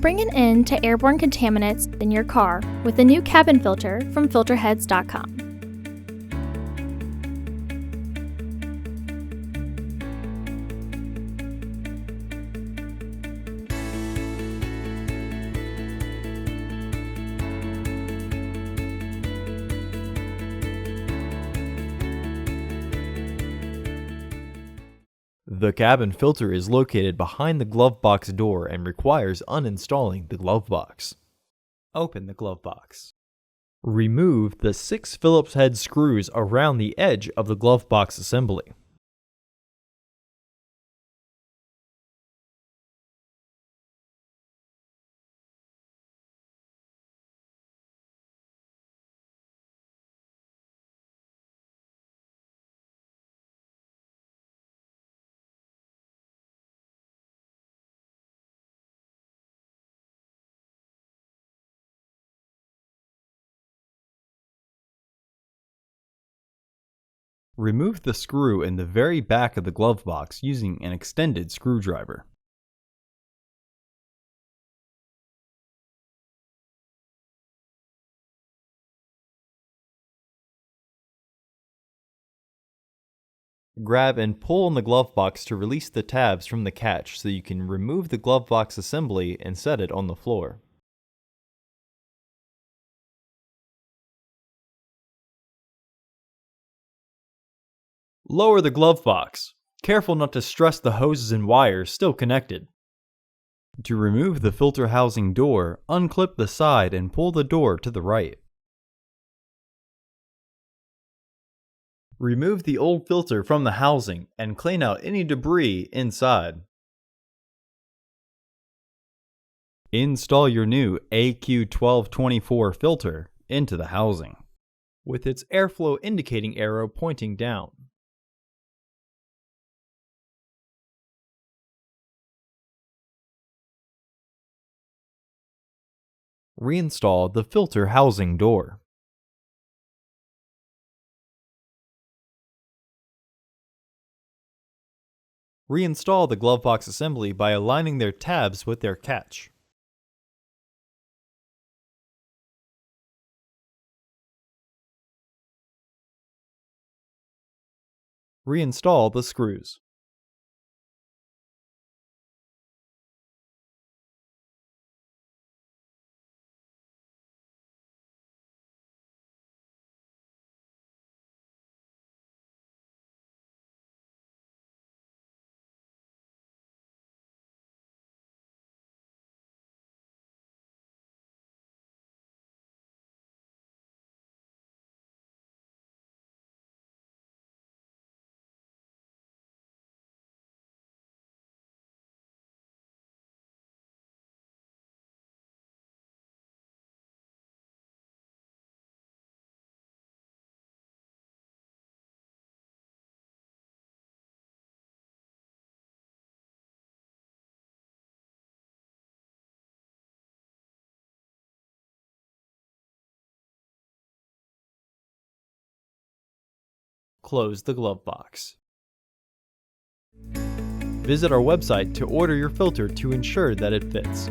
Bring an end to airborne contaminants in your car with the new cabin filter from Filterheads.com. The cabin filter is located behind the glove box door and requires uninstalling the glove box. Open the glove box. Remove the 6 Phillips head screws around the edge of the glove box assembly. Remove the screw in the very back of the glove box using an extended screwdriver. Grab and pull on the glove box to release the tabs from the catch so you can remove the glove box assembly and set it on the floor. Lower the glove box. Careful not to stress the hoses and wires still connected. To remove the filter housing door, unclip the side and pull the door to the right. Remove the old filter from the housing and clean out any debris inside. Install your new AQ1224 filter into the housing, with its airflow indicating arrow pointing down. Reinstall the filter housing door. Reinstall the glove box assembly by aligning their tabs with their catch. Reinstall the screws. Close the glove box. Visit our website to order your filter to ensure that it fits.